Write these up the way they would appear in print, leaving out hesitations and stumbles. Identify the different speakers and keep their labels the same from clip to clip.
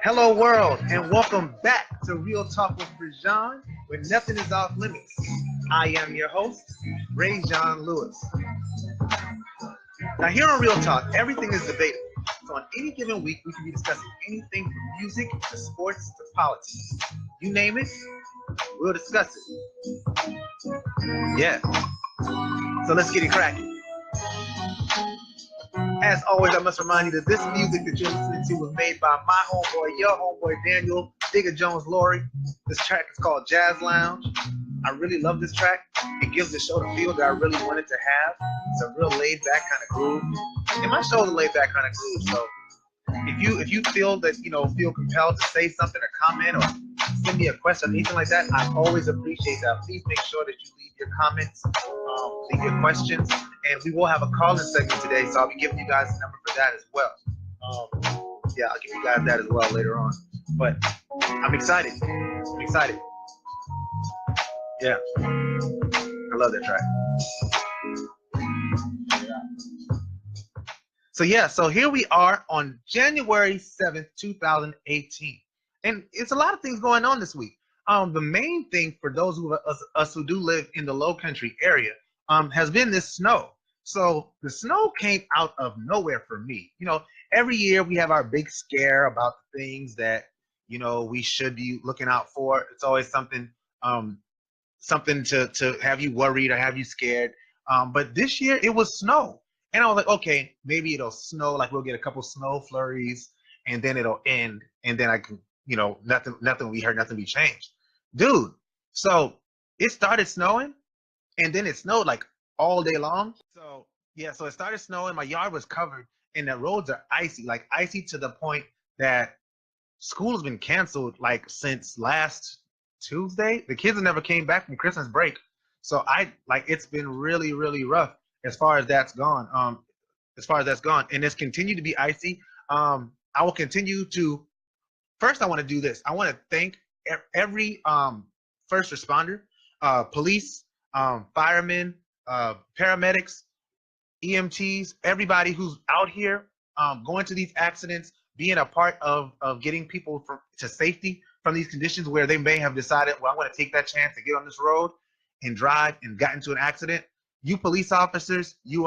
Speaker 1: Hello, world, and welcome back to Real Talk with ReZsaun, where nothing is off limits. I am your host, ReZsaun Lewis. Now, here on Real Talk, everything is debatable. So, on any given week, we can be discussing anything from music to sports to politics. You name it, we'll discuss it. Yeah. So, let's get it cracking. As always, I must remind you that this music that you're listening to was made by my homeboy, your homeboy, Daniel Digger Jones Laurie. This track is called Jazz Lounge. I really love this track. It gives the show the feel that I really wanted to have. It's a real laid-back kind of groove. And my show's a laid-back kind of groove. So if you feel that, feel compelled to say something or comment or send me a question or anything like that, I always appreciate that. Please make sure that you leave your comments, leave your questions, and we will have a call-in segment today, so I'll be giving you guys a number for that as well. Yeah, I'll give you guys that as well later on. But I'm excited. Yeah, I love that track. So here we are on January 7th, 2018. And it's a lot of things going on this week. The main thing for those of us who do live in the Lowcountry area has been this snow. So the snow came out of nowhere for me. Every year we have our big scare about the things that, we should be looking out for. It's always something to have you worried or have you scared. But this year it was snow. And I was like, okay, maybe it'll snow, like we'll get a couple snow flurries and then it'll end. And then I can, nothing we heard, nothing be changed. Dude, so it started snowing and then it snowed like all day long. So it started snowing. My yard was covered and the roads are icy to the point that school has been canceled like since last Tuesday. The kids have never came back from Christmas break. So it's been really, really rough as far as that's gone. And it's continued to be icy. I will continue to. First, I want to do this. I want to thank every first responder, police, firemen, paramedics, EMTs, everybody who's out here going to these accidents, being a part of getting people to safety from these conditions where they may have decided, well, I'm going to take that chance to get on this road and drive and got into an accident. You police officers, you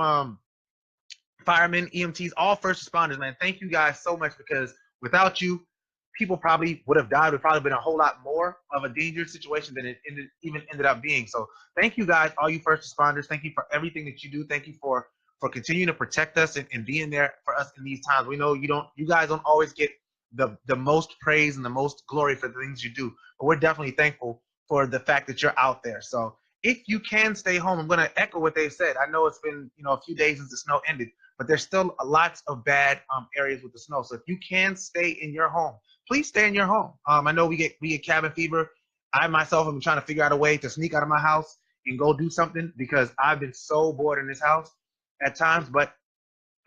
Speaker 1: firemen, EMTs, all first responders, man, thank you guys so much, because without you, people probably would have died. It would probably been a whole lot more of a dangerous situation than it ended up being. So thank you guys, all you first responders. Thank you for everything that you do. Thank you for continuing to protect us and being there for us in these times. We know you guys don't always get the most praise and the most glory for the things you do, but we're definitely thankful for the fact that you're out there. So if you can stay home, I'm going to echo what they said. I know it's been a few days since the snow ended, but there's still lots of bad areas with the snow. So if you can stay in your home, please stay in your home. I know we get cabin fever. I myself have been trying to figure out a way to sneak out of my house and go do something, because I've been so bored in this house at times. But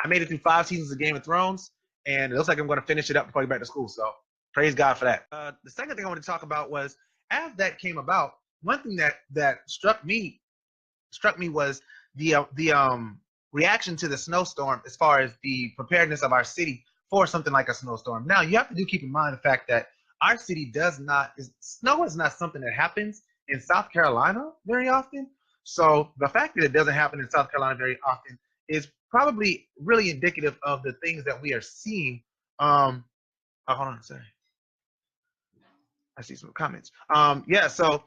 Speaker 1: I made it through 5 seasons of Game of Thrones, and it looks like I'm going to finish it up before I get back to school. So praise God for that. The second thing I want to talk about was, as that came about, one thing that struck me was the reaction to the snowstorm, as far as the preparedness of our city for something like a snowstorm. Now, you have to keep in mind the fact that our city snow is not something that happens in South Carolina very often. So the fact that it doesn't happen in South Carolina very often is probably really indicative of the things that we are seeing. Hold on a second. I see some comments. So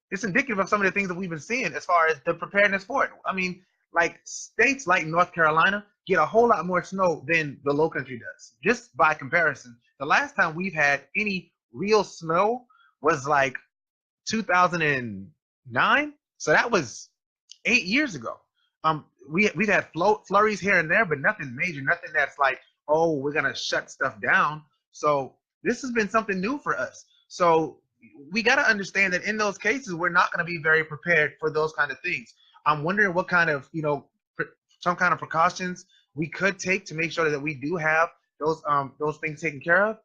Speaker 1: it's indicative of some of the things that we've been seeing as far as the preparedness for it. I mean, like states like North Carolina get a whole lot more snow than the Lowcountry does, just by comparison. The last time we've had any real snow was like 2009. So that was 8 years ago. We've had flurries here and there, but nothing major, nothing that's like, oh, we're going to shut stuff down. So this has been something new for us. So we got to understand that in those cases, we're not going to be very prepared for those kind of things. I'm wondering what kind of, some kind of precautions we could take to make sure that we do have those things taken care of.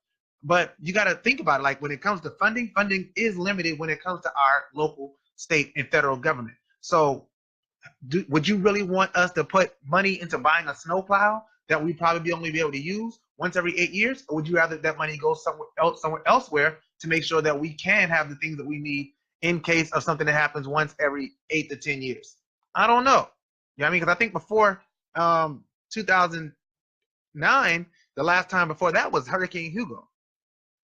Speaker 1: But you got to think about it. Like when it comes to funding is limited when it comes to our local, state, and federal government. So would you really want us to put money into buying a snowplow that we probably only be able to use once every 8 years, or would you rather that money go somewhere elsewhere to make sure that we can have the things that we need in case of something that happens once every 8 to 10 years? I don't know. You know what I mean? Because I think before 2009, the last time before that was Hurricane Hugo.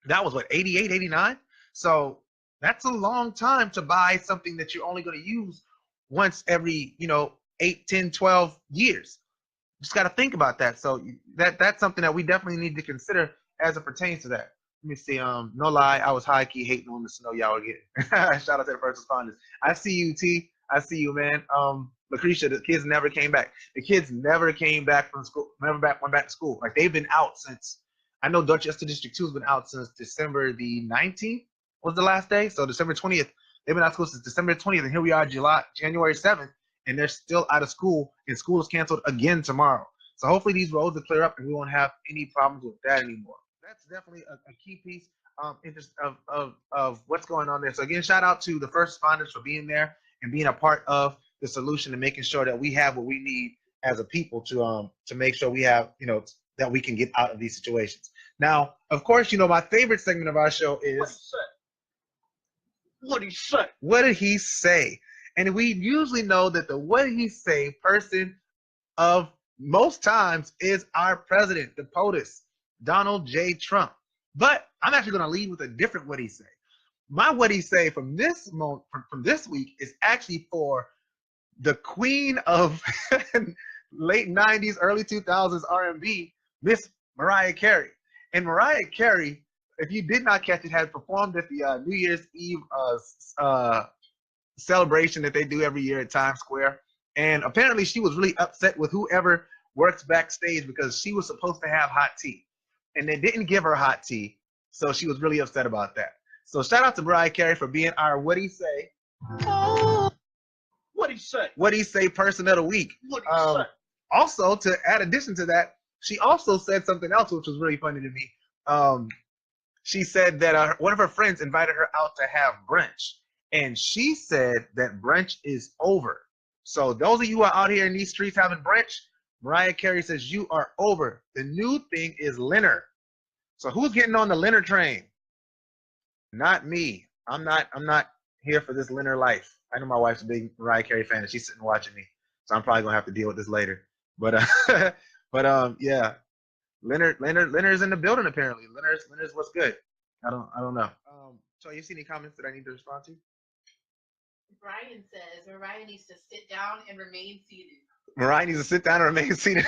Speaker 1: That was what, 88, 89? So that's a long time to buy something that you're only going to use once every, 8, 10, 12 years. Just got to think about that. So that's something that we definitely need to consider as it pertains to that. Let me see. No lie, I was high key hating on the snow y'all were getting. Shout out to the first responders. I see you, T. I see you, man. Lucretia, the kids never came back. The kids never came back from school. Went back to school. Like they've been out since. I know Dorchester District 2 has been out since December the 19th was the last day. So December 20th. They've been out of school since December 20th, and here we are, January 7th, and they're still out of school, and school is canceled again tomorrow. So hopefully these roads will clear up, and we won't have any problems with that anymore. That's definitely a key piece of what's going on there. So again, shout out to the first responders for being there and being a part of the solution and making sure that we have what we need as a people to make sure we have, that we can get out of these situations. Now, of course, my favorite segment of our show is
Speaker 2: What did he say?
Speaker 1: What did he say? And we usually know that the what did he say person of most times is our president, the POTUS, Donald J. Trump. But I'm actually going to lead with a different what he say. My what he say from this moment, from this week is actually for the queen of late 90s, early 2000s R&B, Miss Mariah Carey. And Mariah Carey, if you did not catch it, had performed at the New Year's Eve celebration that they do every year at Times Square. And apparently she was really upset with whoever works backstage because she was supposed to have hot tea. And they didn't give her hot tea. So she was really upset about that. So shout out to Mariah Carey for being our what he say.
Speaker 2: What he say?
Speaker 1: What he say person of the week.
Speaker 2: What he say?
Speaker 1: Also, to add addition to that, she also said something else which was really funny to me. She said that one of her friends invited her out to have brunch. And she said that brunch is over. So those of you who are out here in these streets having brunch, Mariah Carey says you are over. The new thing is Linner. So who's getting on the Linner train? Not me. I'm not here for this Linner life. I know my wife's a big Mariah Carey fan and she's sitting watching me. So I'm probably gonna have to deal with this later. But yeah. Linner's in the building apparently. Linner's what's good. I don't know. So you see any comments that I need to respond to?
Speaker 3: Brian says Mariah needs to sit down and remain seated.
Speaker 1: Mariah needs to sit down and remain seated.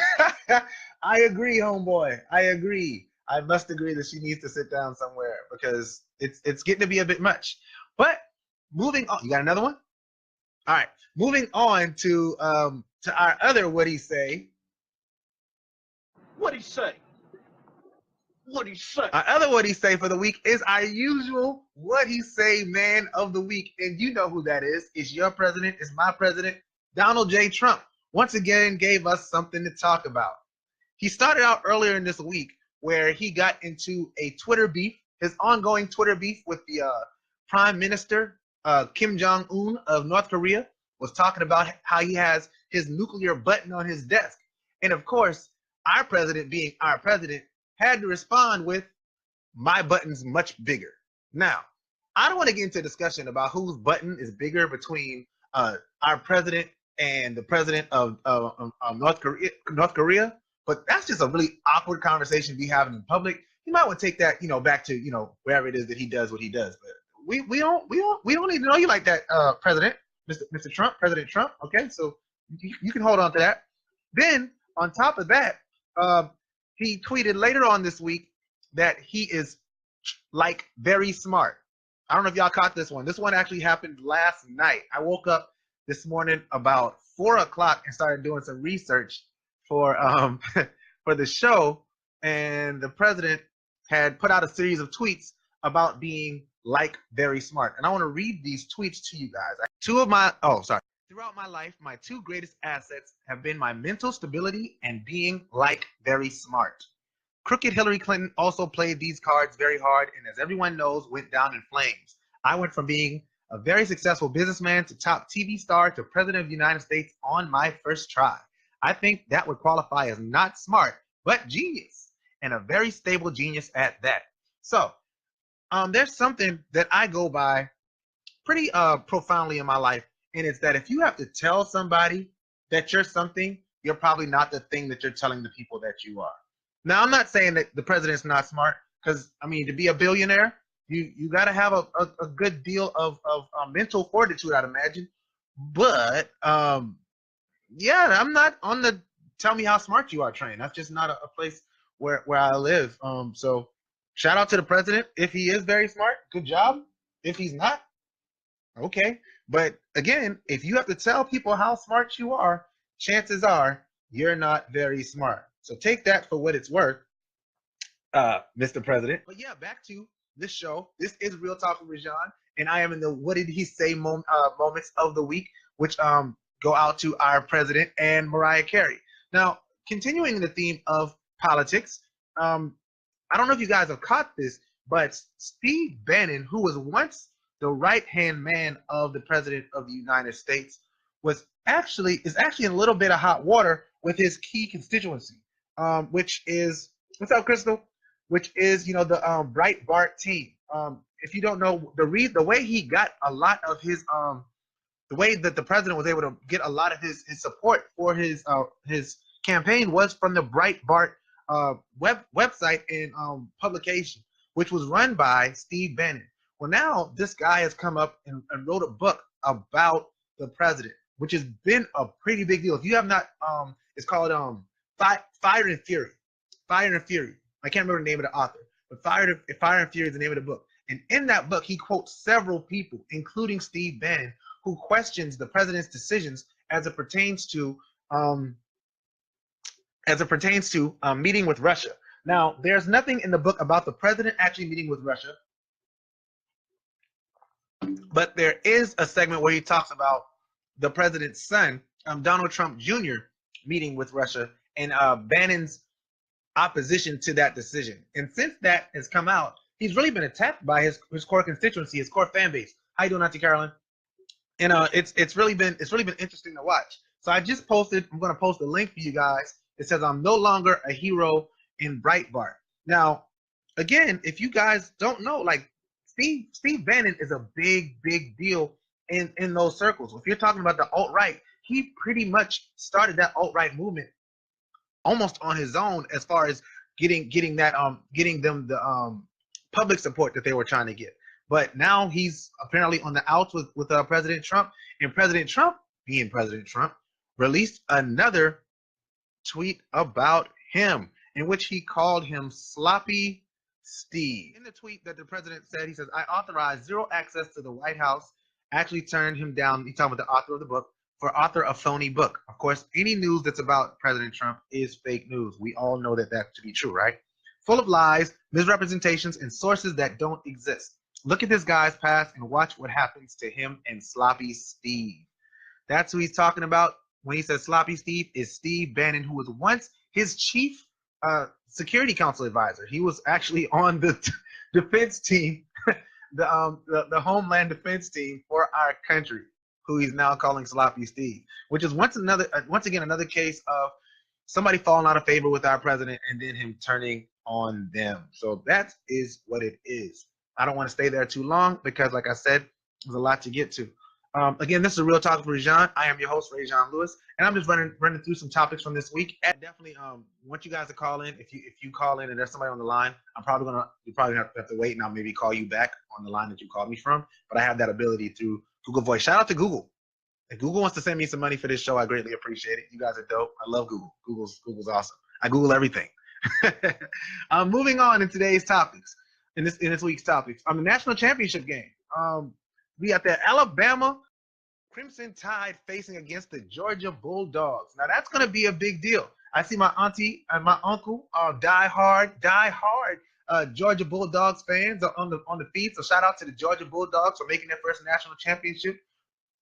Speaker 1: I agree, homeboy. I agree. I must agree that she needs to sit down somewhere because it's getting to be a bit much. But moving on, you got another one? All right. Moving on to our other what he say.
Speaker 2: What he say? What he say?
Speaker 1: Our other what he say for the week is our usual what he say man of the week. And you know who that is. It's your president. It's my president. Donald J. Trump once again gave us something to talk about. He started out earlier in this week where he got into a Twitter beef, his ongoing Twitter beef with the Prime Minister Kim Jong-un of North Korea, was talking about how he has his nuclear button on his desk. And of course, our president, being our president, had to respond with, my button's much bigger. Now, I don't want to get into a discussion about whose button is bigger between our president and the president of North Korea, but that's just a really awkward conversation to be having in public. You might want to take that, back to, wherever it is that he does what he does. But we don't even know you like that, President, Mr. Trump, President Trump. Okay, so you can hold on to that. Then on top of that, he tweeted later on this week that he is very smart. I don't know if y'all caught this one. This one actually happened last night. I woke up this morning about 4 o'clock and started doing some research for for the show, and the president had put out a series of tweets about being very smart. And I want to read these tweets to you guys. Throughout my life, my two greatest assets have been my mental stability and being very smart. Crooked Hillary Clinton also played these cards very hard, and as everyone knows, went down in flames. I went from being a very successful businessman to top TV star to president of the United States on my first try. I think that would qualify as not smart, but genius. and a very stable genius at that. So there's something that I go by pretty profoundly in my life, and it's that if you have to tell somebody that you're something, you're probably not the thing that you're telling the people that you are. Now, I'm not saying that the president's not smart, because I mean, to be a billionaire, you got to have a good deal of mental fortitude, I'd imagine. But yeah, I'm not on the tell me how smart you are train. That's just not a place where I live. So shout out to the president. If he is very smart, good job. If he's not, okay. But again, if you have to tell people how smart you are, chances are you're not very smart. So take that for what it's worth, Mr. President. But yeah, back to this show. This is Real Talk with ReZsaun, and I am in the What Did He Say moments of the week, which go out to our president and Mariah Carey. Now, continuing the theme of politics, I don't know if you guys have caught this, but Steve Bannon, who was once the right-hand man of the president of the United States, is actually in a little bit of hot water with his key constituency, which is, what's up, Crystal? Which is, the Breitbart team. If you don't know, the way he got a lot of his the way that the president was able to get a lot of his support for his campaign was from the Breitbart website and publication, which was run by Steve Bannon. Well, now this guy has come up and wrote a book about the president, which has been a pretty big deal. If you have not, it's called Fire and Fury. Fire and Fury. I can't remember the name of the author, but Fire and Fury is the name of the book. And in that book, he quotes several people, including Steve Bannon, who questions the president's decisions as it pertains to meeting with Russia. Now, there's nothing in the book about the president actually meeting with Russia, but there is a segment where he talks about the president's son, Donald Trump Jr., meeting with Russia, and Bannon's opposition to that decision. And since that has come out, he's really been attacked by his core constituency, his core fan base. How you doing, Auntie Carolyn? And it's really been interesting to watch. So I just posted. I'm going to post a link for you guys. It says I'm no longer a hero in Breitbart. Now, again, if you guys don't know, like Steve Bannon is a big deal in those circles. If you're talking about the alt-right, he pretty much started that alt-right movement almost on his own, as far as getting them the public support that they were trying to get. But now he's apparently on the outs with President Trump, and President Trump, being President Trump, released another tweet about him in which he called him Sloppy Steve. In the tweet that the president said, he says, "I authorized zero access to the White House." Actually turned him down. He's talking about the author of the book, for author a phony book. Of course, any news that's about President Trump is fake news. We all know that to be true, right? Full of lies, misrepresentations, and sources that don't exist. Look at this guy's past and watch what happens to him and Sloppy Steve. That's who he's talking about when he says Sloppy Steve, is Steve Bannon, who was once his chief security council advisor. He was actually on the defense team, the Homeland Defense team for our country, who he's now calling Sloppy Steve, which is once again another case of somebody falling out of favor with our president and then him turning on them. So that is what it is. I don't want to stay there too long because, like I said, there's a lot to get to. Again, this is Real Talk with ReZsaun. I am your host, ReZsaun Lewis, and I'm just running through some topics from this week. And definitely want you guys to call in. If you call in and there's somebody on the line, you probably have to wait, and I'll maybe call you back on the line that you called me from. But I have that ability through Google Voice. Shout out to Google. If Google wants to send me some money for this show, I greatly appreciate it. You guys are dope. I love Google. Google's awesome. I Google everything. Moving on in today's topics, in this week's topics, on the national championship game. We got the Alabama Crimson Tide facing against the Georgia Bulldogs. Now that's going to be a big deal. I see my auntie and my uncle are die-hard Georgia Bulldogs fans are on the feed. So shout out to the Georgia Bulldogs for making their first national championship,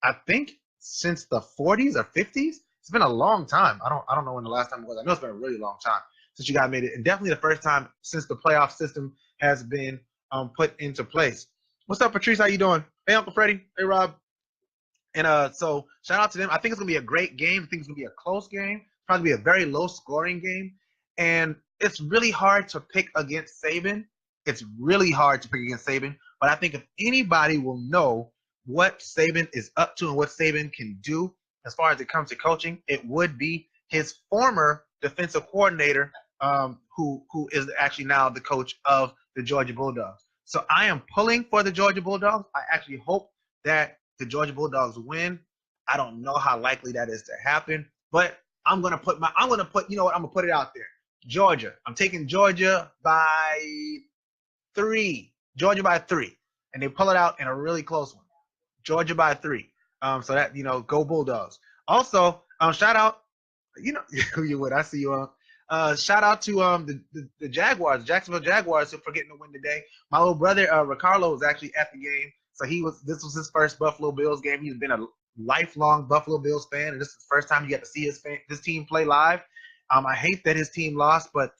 Speaker 1: I think, since the 40s or 50s. It's been a long time. I don't know when the last time it was. I know it's been a really long time since you guys made it, and definitely the first time since the playoff system has been put into place. What's up, Patrice? How you doing? Hey, Uncle Freddie. Hey, Rob. And so shout out to them. I think it's gonna be a great game. I think it's gonna be a close game. Probably be a very low scoring game. And it's really hard to pick against Saban. It's really hard to pick against Saban. But I think if anybody will know what Saban is up to and what Saban can do as far as it comes to coaching, it would be his former defensive coordinator, who is actually now the coach of the Georgia Bulldogs. So I am pulling for the Georgia Bulldogs. I actually hope that the Georgia Bulldogs win. I don't know how likely that is to happen, but I'm gonna put, you know what, I'm gonna put it out there. Georgia. I'm taking Georgia by 3. Georgia by 3. And they pull it out in a really close one. Georgia by 3. So that, go Bulldogs. Also, shout out, who you would. I see you on. Shout out to the Jaguars, Jacksonville Jaguars, for getting the win today. My little brother Ricardo was actually at the game, so this was his first Buffalo Bills game. He's been a lifelong Buffalo Bills fan, and this is the first time he got to see his team play live. I hate that his team lost, but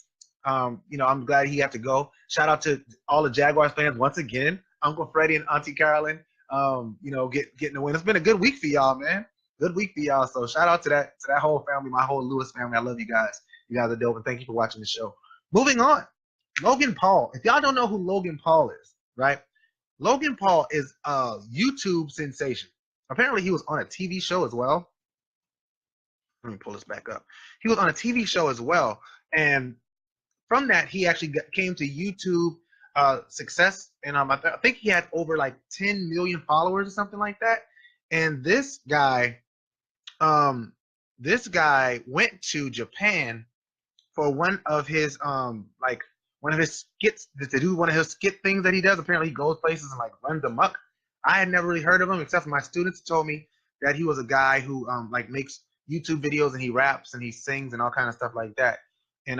Speaker 1: I'm glad he had to go. Shout out to all the Jaguars fans once again, Uncle Freddie and Auntie Carolyn. Getting the win. It's been a good week for y'all, man. Good week for y'all. So shout out to that whole family, my whole Lewis family. I love you guys. You guys are dope, and thank you for watching the show. Moving on, Logan Paul. If y'all don't know who Logan Paul is, right? Logan Paul is a YouTube sensation. Apparently, he was on a TV show as well. Let me pull this back up. He was on a TV show as well, and from that, he actually came to YouTube success, and I think he had over like 10 million followers or something like that. And this guy went to Japan for one of his skits, to do one of his skit things that he does. Apparently, he goes places and like runs amok. I had never really heard of him, except for my students told me that he was a guy who makes YouTube videos, and he raps and he sings and all kind of stuff like that. And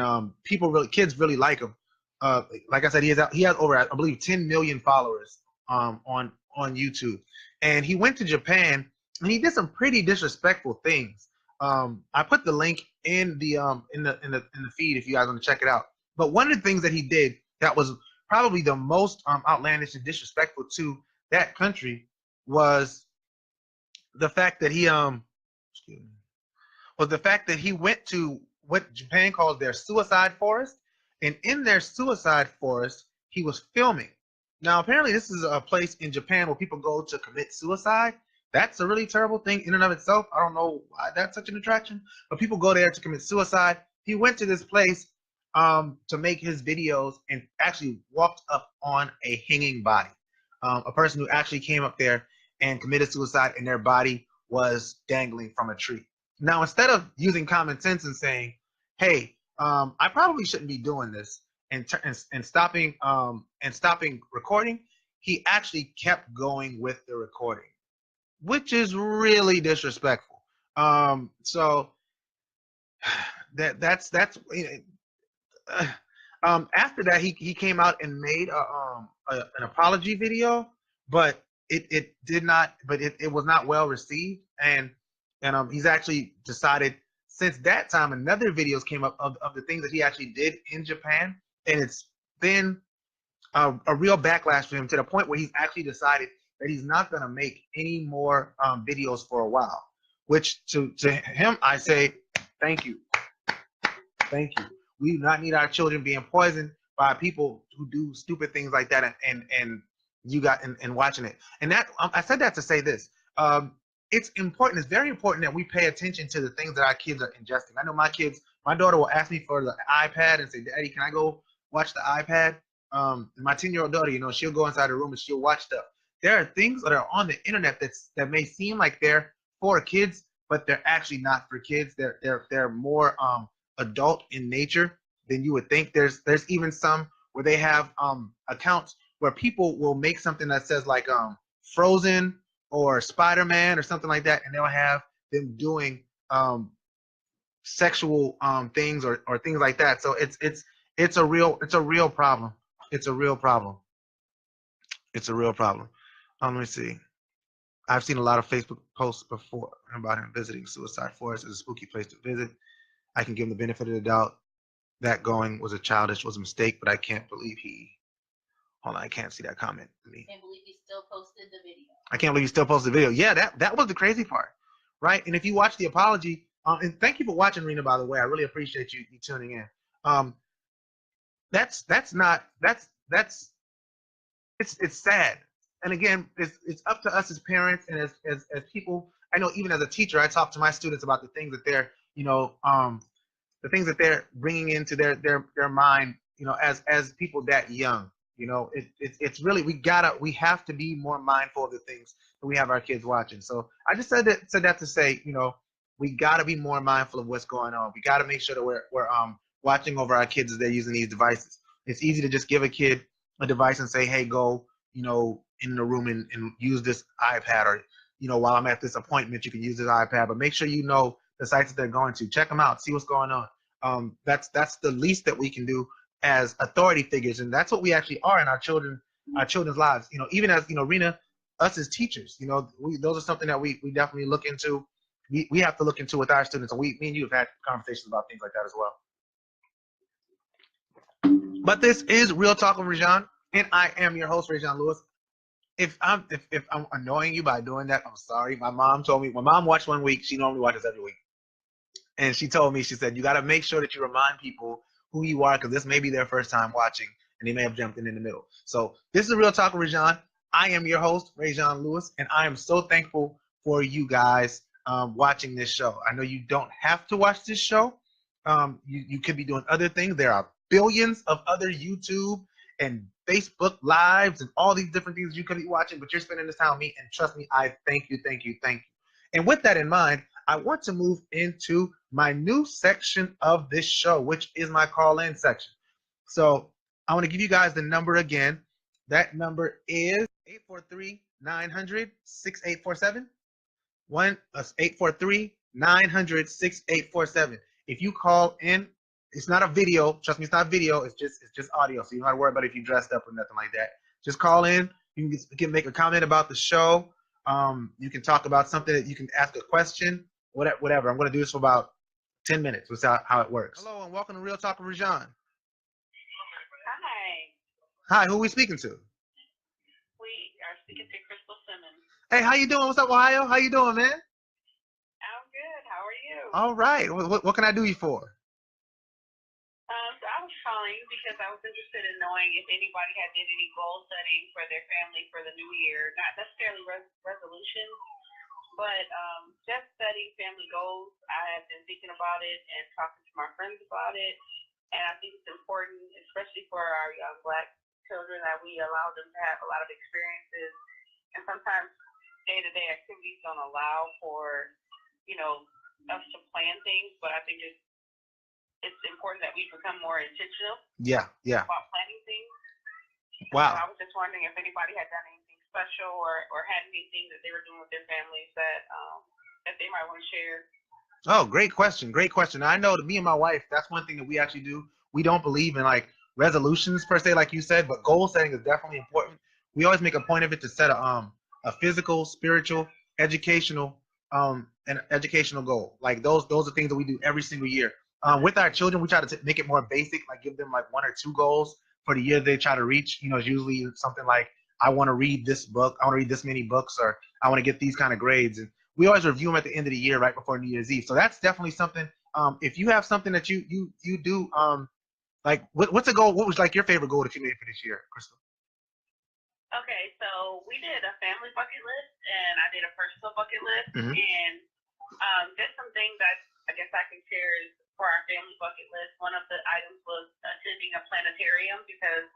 Speaker 1: kids really like him. Like I said, he has over, I believe, 10 million followers on YouTube. And he went to Japan, and he did some pretty disrespectful things. I put the link in the feed if you guys want to check it out. But one of the things that he did that was probably the most outlandish and disrespectful to that country was the fact that he went to what Japan calls their suicide forest, and in their suicide forest, he was filming. Now, apparently, this is a place in Japan where people go to commit suicide. That's a really terrible thing in and of itself. I don't know why that's such an attraction, but people go there to commit suicide. He went to this place to make his videos and actually walked up on a hanging body. A person who actually came up there and committed suicide, and their body was dangling from a tree. Now, instead of using common sense and saying, "Hey, I probably shouldn't be doing this," and stopping recording, he actually kept going with the recording, which is really disrespectful. So that's after that, he came out and made an apology video, but it was not well received, and he's actually decided since that time another videos came up of the things that he actually did in Japan, and it's been a real backlash for him to the point where he's actually decided that he's not going to make any more videos for a while. Which to him, I say, thank you. We do not need our children being poisoned by people who do stupid things like that, and watching it. And that I said that to say this. It's important. It's very important that we pay attention to the things that our kids are ingesting. I know my daughter will ask me for the iPad and say, "Daddy, can I go watch the iPad?" My 10-year-old daughter, she'll go inside her room and she'll watch stuff. There are things that are on the internet that may seem like they're for kids, but they're actually not for kids. They're more adult in nature than you would think. There's even some where they have accounts where people will make something that says like Frozen or Spider-Man or something like that, and they'll have them doing sexual things or things like that. So it's a real problem. It's a real problem. Let me see. I've seen a lot of Facebook posts before about him visiting Suicide Forest as a spooky place to visit. I can give him the benefit of the doubt. That going was a mistake, but I can't believe hold on, I can't see that comment.
Speaker 3: I can't believe he still posted the video.
Speaker 1: I can't believe he still posted the video. Yeah, that was the crazy part, right? And if you watch the apology, and thank you for watching, Rena, by the way. I really appreciate you tuning in. it's sad. And again, it's up to us as parents and as people. I know even as a teacher, I talk to my students about the things that they're, the things that they're bringing into their mind, as people that young. It's really we have to be more mindful of the things that we have our kids watching. So I just said that to say, we got to be more mindful of what's going on. We got to make sure that we're watching over our kids as they're using these devices. It's easy to just give a kid a device and say, hey, go, in the room and use this iPad, or, while I'm at this appointment, you can use this iPad, but make sure you know the sites that they're going to. Check them out, see what's going on. That's the least that we can do as authority figures, and that's what we actually are in our children's lives. Even as Rena, us as teachers, those are something that we definitely look into. We have to look into with our students, and me and you have had conversations about things like that as well. But this is Real Talk with ReZsaun, and I am your host, ReZsaun Lewis. If I'm annoying you by doing that, I'm sorry. My mom told me. My mom watched one week. She normally watches every week. And she told me, she said, you got to make sure that you remind people who you are, because this may be their first time watching, and they may have jumped in the middle. So this is Real Talk with ReZsaun. I am your host, ReZsaun Lewis, and I am so thankful for you guys watching this show. I know you don't have to watch this show. You could be doing other things. There are billions of other YouTube and Facebook Lives and all these different things you could be watching, but you're spending this time with me, and trust me, I thank you. And with that in mind, I want to move into my new section of this show, which is my call-in section. So I want to give you guys the number again. That number is 843-900-6847. 843-900-6847. If you call in, it's not a video. Trust me, it's not video. It's just audio. So you don't have to worry about if you dressed up or nothing like that. Just call in. You can make a comment about the show. You can talk about something, that you can ask a question, whatever. I'm going to do this for about 10 minutes. We'll see how it works. Hello, and welcome to Real Talk with ReZsaun.
Speaker 4: Hi.
Speaker 1: Hi, who are we speaking to?
Speaker 4: We are speaking to Crystal Simmons.
Speaker 1: Hey, how you doing? What's up, Ohio? How you doing, man?
Speaker 4: I'm good. How are you?
Speaker 1: All right. What can I do you for?
Speaker 4: So I was calling because I was interested in knowing if anybody had did any goal setting for their family for the new year. Not necessarily resolutions, but just setting family goals. I have been thinking about it and talking to my friends about it. And I think it's important, especially for our young Black children, that we allow them to have a lot of experiences. And sometimes day-to-day activities don't allow for, us to plan things. But I think it's important that we become more intentional.
Speaker 1: Yeah.
Speaker 4: About planning things.
Speaker 1: Wow.
Speaker 4: So I was just wondering if anybody had done anything special or had anything that they were doing with their families that they might want to share.
Speaker 1: Oh, great question. I know that me and my wife, that's one thing that we actually do. We don't believe in like resolutions per se, like you said, but goal setting is definitely important. We always make a point of it to set a physical, spiritual, educational, and educational goal. Like those are things that we do every single year. With our children, we try to make it more basic, like give them like 1 or 2 goals for the year they try to reach. It's usually something like, I want to read this book, I want to read this many books, or I want to get these kind of grades. And we always review them at the end of the year, right before New Year's Eve. So that's definitely something. If you have something that you do, like what's a goal? What was like your favorite goal that you made for this year, Crystal?
Speaker 4: Okay, so we did a family bucket list, and I did a personal bucket list, and just some things that I guess I can share is for our family bucket list. One of the items was attending a planetarium, because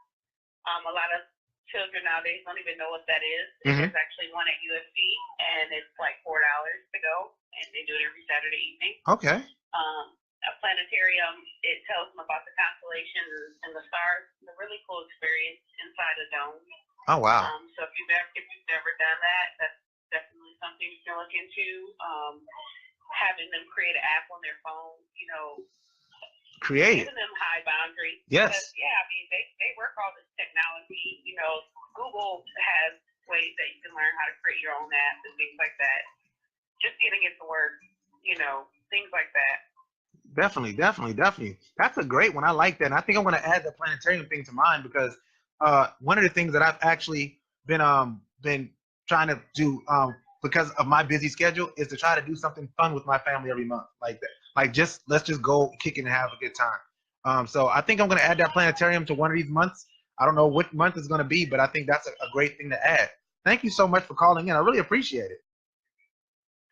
Speaker 4: a lot of children nowadays don't even know what that is. There's actually one at USC, and it's like $4 to go, and they do it every Saturday evening.
Speaker 1: Okay.
Speaker 4: A planetarium, it tells them about the constellations and the stars. It's a really cool experience inside a dome.
Speaker 1: Oh, wow.
Speaker 4: So if you've never done that, that's definitely something you can look into. Having them create an app on their phone,
Speaker 1: Create.
Speaker 4: giving them high boundaries.
Speaker 1: Yes.
Speaker 4: Because, they work all this technology. Google has ways that you can learn how to create your own apps and things like that. Just getting it to work, things like that.
Speaker 1: Definitely. That's a great one. I like that. And I think I'm going to add the planetarium thing to mine, because one of the things that I've actually been trying to do because of my busy schedule is to try to do something fun with my family every month, like that. Like let's just go kick it and have a good time. So I think I'm going to add that planetarium to one of these months. I don't know what month it's going to be, but I think that's a great thing to add. Thank you so much for calling in. I really appreciate it.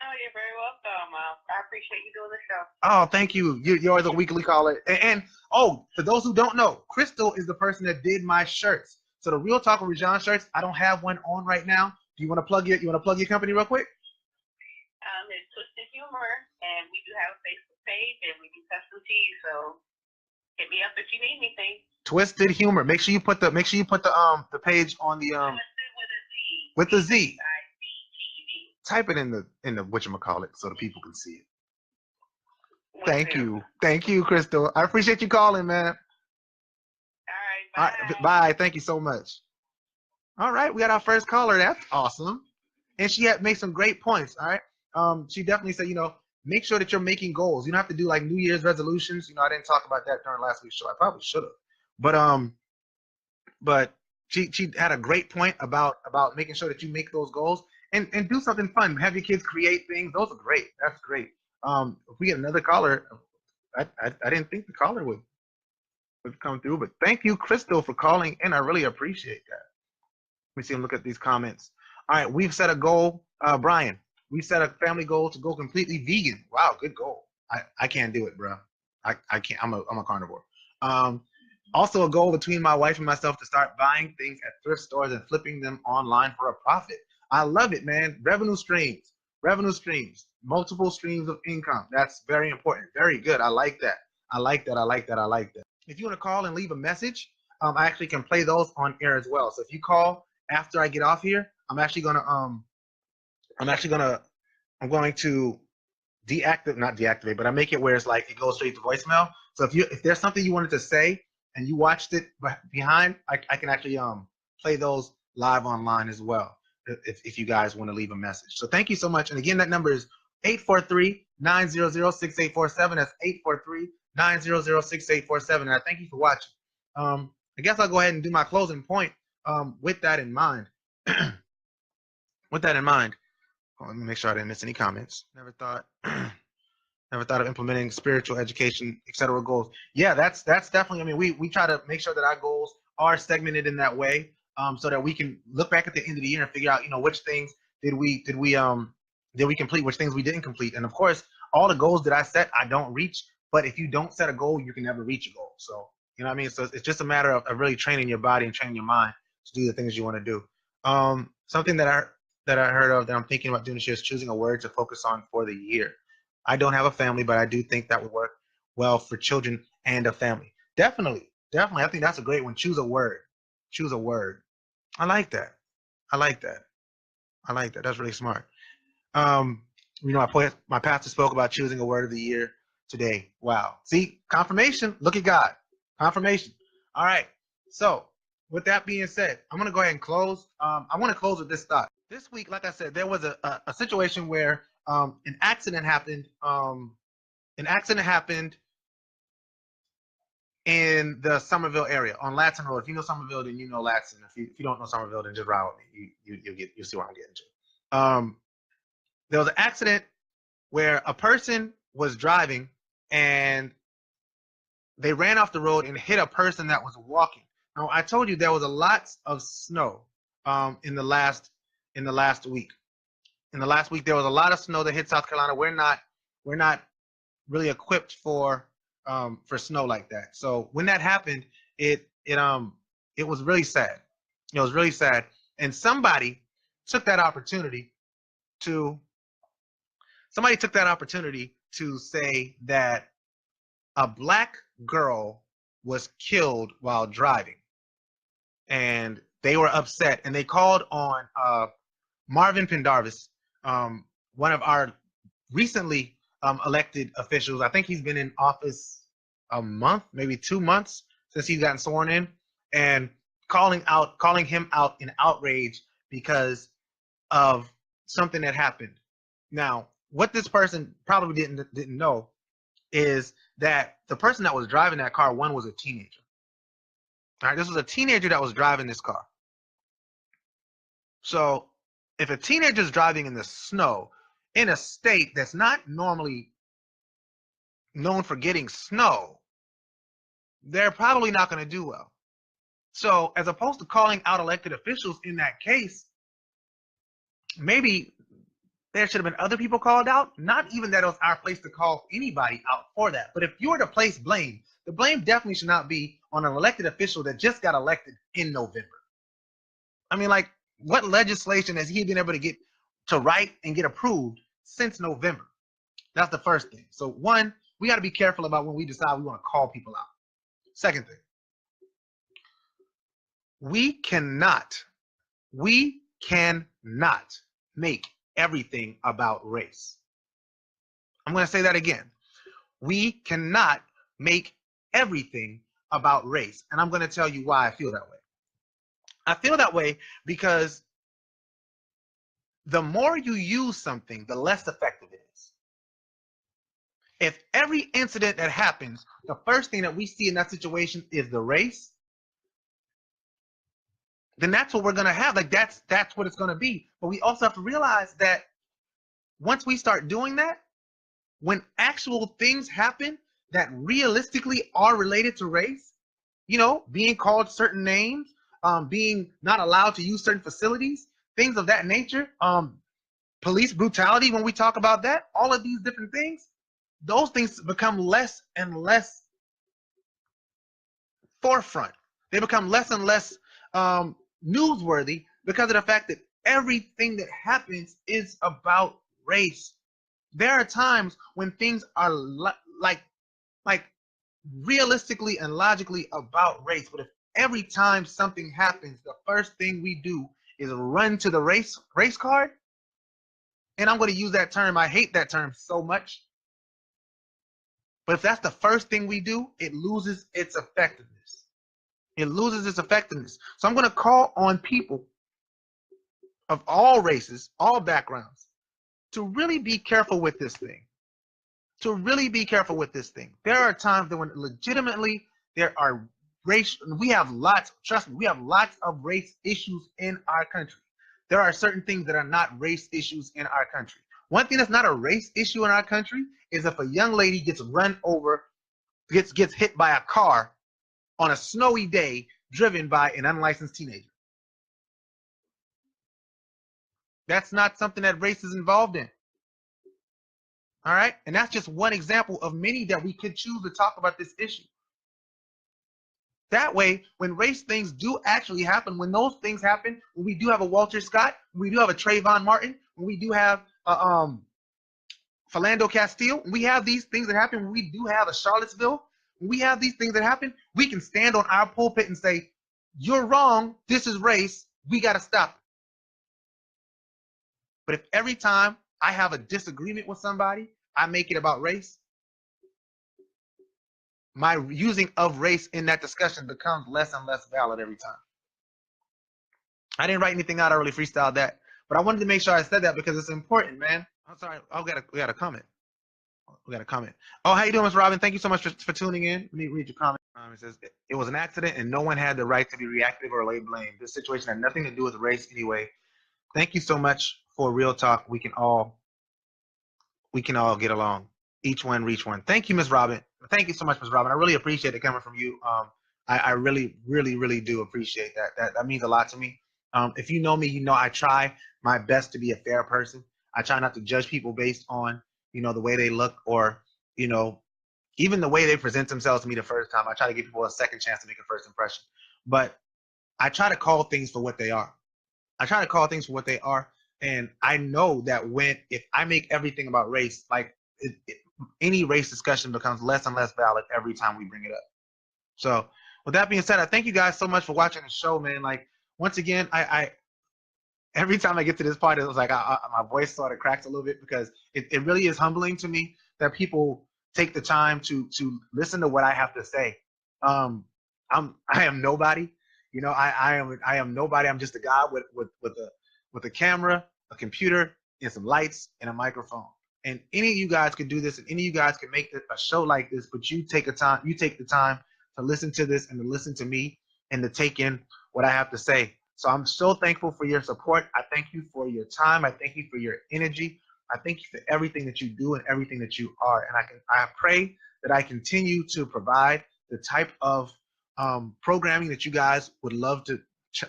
Speaker 4: Oh, you're very welcome. I appreciate you doing the show.
Speaker 1: Oh, thank you. You're always a weekly caller. And oh, for those who don't know, Crystal is the person that did my shirts. So the Real Talk with ReZsaun shirts, I don't have one on right now. Do you want to plug your company real quick?
Speaker 4: It's Twisted Humor, and we do have a Facebook page, and we do custom tees. So hit me up if you need anything.
Speaker 1: Twisted Humor. Make sure you put the page on the
Speaker 4: Twisted
Speaker 1: with the Z.
Speaker 4: I-C-T-E-D.
Speaker 1: Type it in the whatchamacallit so the people can see it.
Speaker 4: Will do.
Speaker 1: Thank you, Crystal. I appreciate you calling, man.
Speaker 4: All right,
Speaker 1: All right, bye. Thank you so much. All right, we got our first caller. That's awesome. And she had made some great points. All right. She definitely said, make sure that you're making goals. You don't have to do like New Year's resolutions. I didn't talk about that during last week's show. I probably should have. But she had a great point about making sure that you make those goals and do something fun. Have your kids create things. Those are great. That's great. If we get another caller, I didn't think the caller would come through, but thank you, Crystal, for calling in. I really appreciate that. Let me see and look at these comments. All right, we've set a goal, Brian. We set a family goal to go completely vegan. Wow, good goal. I can't do it, bro. I can't. I'm a carnivore. Also a goal between my wife and myself to start buying things at thrift stores and flipping them online for a profit. I love it, man. Revenue streams, multiple streams of income. That's very important. Very good. I like that. If you want to call and leave a message, I actually can play those on air as well. So if you call after I get off here, I'm going to not deactivate, but I make it where it's like it goes straight to voicemail. So if there's something you wanted to say and you watched it behind, I can actually play those live online as well if you guys want to leave a message. So thank you so much. And again, that number is 843-900-6847. That's 843-900-6847. And I thank you for watching. I guess I'll go ahead and do my closing point with that in mind. Let me make sure I didn't miss any comments. Never thought of implementing spiritual education, etc. goals. Yeah, that's definitely. I mean, we try to make sure that our goals are segmented in that way, so that we can look back at the end of the year and figure out, which things did we complete, which things we didn't complete. And of course, all the goals that I set, I don't reach. But if you don't set a goal, you can never reach a goal. So you know what I mean. So it's just a matter of really training your body and training your mind to do the things you want to do. Something that I heard of that I'm thinking about doing this year is choosing a word to focus on for the year. I don't have a family, but I do think that would work well for children and a family. Definitely. I think that's a great one. Choose a word. I like that. That's really smart. My pastor spoke about choosing a word of the year today. Wow. See, confirmation. Look at God. Confirmation. All right. So with that being said, I'm going to go ahead and close. I want to close with this thought. This week, like I said, there was a situation where an accident happened. In the Somerville area on Latson Road. If you know Somerville, then you know Latson. If you don't know Somerville, then just ride with me. You'll see what I'm getting to. There was an accident where a person was driving and they ran off the road and hit a person that was walking. Now, I told you there was a lot of snow in the last week. In the last week, there was a lot of snow that hit South Carolina. We're not really equipped for snow like that. So when that happened, it was really sad. It was really sad. And somebody took that opportunity to say that a black girl was killed while driving. And they were upset and they called on Marvin Pendarvis, one of our recently elected officials. I think he's been in office a month, maybe 2 months since he's gotten sworn in, and calling him out in outrage because of something that happened. Now, what this person probably didn't know is that the person that was driving that car, one was a teenager. All right, this was a teenager that was driving this car. So if a teenager is driving in the snow in a state that's not normally known for getting snow, they're probably not going to do well. So as opposed to calling out elected officials in that case, maybe there should have been other people called out. Not even that it was our place to call anybody out for that. But if you were to place blame, the blame definitely should not be on an elected official that just got elected in November. I mean, like, what legislation has he been able to get to write and get approved since November? That's the first thing. So one, we got to be careful about when we decide we want to call people out. Second thing, we cannot make everything about race. I'm going to say that again. We cannot make everything about race. And I'm going to tell you why I feel that way. I feel that way because the more you use something, the less effective it is. If every incident that happens, the first thing that we see in that situation is the race, then that's what we're going to have. Like, that's what it's going to be. But we also have to realize that once we start doing that, when actual things happen that realistically are related to race, you know, being called certain names, being not allowed to use certain facilities, things of that nature, police brutality, when we talk about that, all of these different things, those things become less and less forefront. They become less and less newsworthy because of the fact that everything that happens is about race. There are times when things are like realistically and logically about race, but if every time something happens, the first thing we do is run to the race card, and I'm going to use that term. I hate that term so much. But if that's the first thing we do, it loses its effectiveness. It loses its effectiveness. So I'm going to call on people of all races, all backgrounds, to really be careful with this thing. To really be careful with this thing. There are times that when legitimately there are race, we have lots, trust me, we have lots of race issues in our country. There are certain things that are not race issues in our country. One thing that's not a race issue in our country is if a young lady gets run over, gets hit by a car on a snowy day driven by an unlicensed teenager. That's not something that race is involved in. All right? And that's just one example of many that we could choose to talk about this issue. That way, when race things do actually happen, when those things happen, when we do have a Walter Scott, when we do have a Trayvon Martin, when we do have Philando Castile, when we have these things that happen, when we do have a Charlottesville, when we have these things that happen, we can stand on our pulpit and say, you're wrong, this is race, we got to stop it. But if every time I have a disagreement with somebody, I make it about race, my using of race in that discussion becomes less and less valid every time. I didn't write anything out, I really freestyled that. But I wanted to make sure I said that because it's important, man. I'm sorry, we got a comment. We got a comment. Oh, how you doing, Ms. Robin? Thank you so much for tuning in. Let me read your comment. It says, it was an accident and no one had the right to be reactive or lay blame. This situation had nothing to do with race anyway. Thank you so much for real talk. We can all get along. Each one reach one. Thank you, Ms. Robin. Thank you so much, Ms. Robin. I really appreciate it coming from you. I really, really, really do appreciate that. That means a lot to me. If you know me, you know I try my best to be a fair person. I try not to judge people based on, you know, the way they look or, you know, even the way they present themselves to me the first time. I try to give people a second chance to make a first impression. But I try to call things for what they are. And I know that if I make everything about race, like any race discussion becomes less and less valid every time we bring it up. So with that being said, I thank you guys so much for watching the show, man. Like, once again, I every time I get to this part, it was like my voice sort of cracks a little bit because it really is humbling to me that people take the time to listen to what I have to say. I am nobody, you know. I am nobody. I'm just a guy with a camera, a computer, and some lights and a microphone. And any of you guys could do this, and any of you guys can make a show like this. But you take the time to listen to this and to listen to me and to take in what I have to say. So I'm so thankful for your support. I thank you for your time. I thank you for your energy. I thank you for everything that you do and everything that you are. And I pray that I continue to provide the type of programming that you guys would love to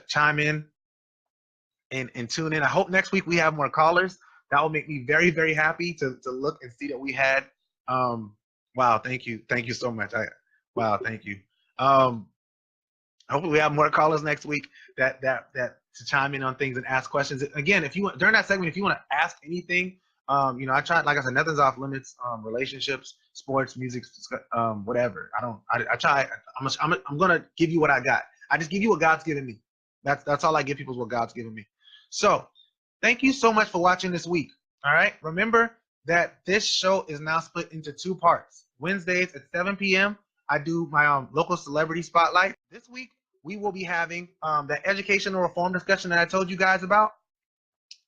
Speaker 1: chime in and tune in. I hope next week we have more callers. That will make me very, very happy to look and see that we had. Wow, thank you so much. Wow, thank you. Hopefully we have more callers next week that to chime in on things and ask questions. Again, if you want, during that segment, if you want to ask anything, I try, like I said, nothing's off limits. Relationships, sports, music, whatever. I try. I'm gonna give you what I got. I just give you what God's given me. That's all I give people is what God's given me. So, thank you so much for watching this week. All right. Remember that this show is now split into 2 parts. Wednesdays at 7 p.m. I do my local celebrity spotlight. This week we will be having that educational reform discussion that I told you guys about.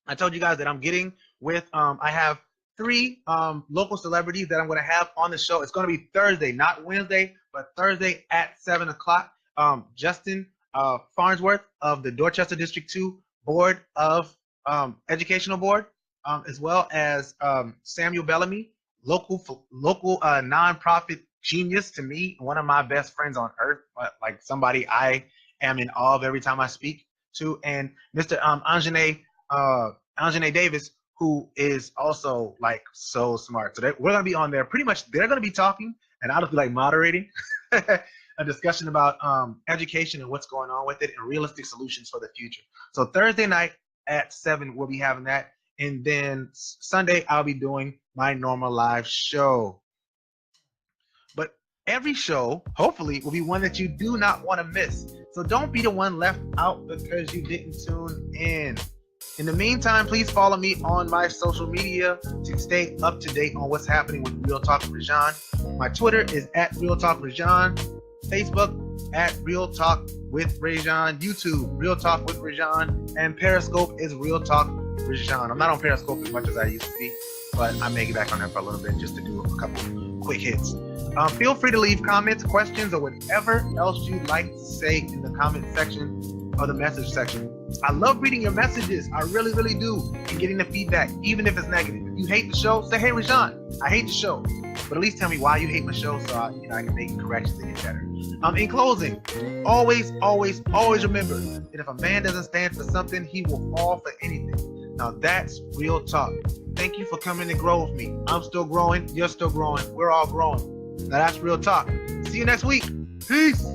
Speaker 1: I told you guys that I'm getting with I have 3 local celebrities that I'm going to have on the show. It's going to be Thursday, not Wednesday, but Thursday at 7 o'clock. Justin Farnsworth of the Dorchester District 2 Board of Educational Board, as well as Samuel Bellamy, local nonprofit genius to me, one of my best friends on earth, like somebody I am in awe of every time I speak to, and Mr. Anjane Davis, who is also like so smart. So we're gonna be on there. Pretty much, they're gonna be talking, and I'll just be like moderating a discussion about education and what's going on with it and realistic solutions for the future. So Thursday night at 7, we'll be having that. And then Sunday, I'll be doing my normal live show. But every show, hopefully, will be one that you do not want to miss. So don't be the one left out because you didn't tune in. In the meantime, please follow me on my social media to stay up to date on what's happening with Real Talk ReZsaun. My Twitter is at Real Talk ReZsaun. Facebook at Real Talk with ReZsaun. YouTube, Real Talk with ReZsaun. And Periscope is Real Talk ReZsaun. I'm not on Periscope as much as I used to be, but I may get back on there for a little bit just to do a couple quick hits. Feel free to leave comments, questions, or whatever else you'd like to say in the comment section or the message section. I love reading your messages. I really, really do. And getting the feedback, even if it's negative. If you hate the show, say, hey, ReZsaun, I hate the show. But at least tell me why you hate my show so I can make corrections to get better. In closing, always, always, always remember that if a man doesn't stand for something, he will fall for anything. Now that's real talk. Thank you for coming to grow with me. I'm still growing. You're still growing. We're all growing. Now that's real talk. See you next week. Peace.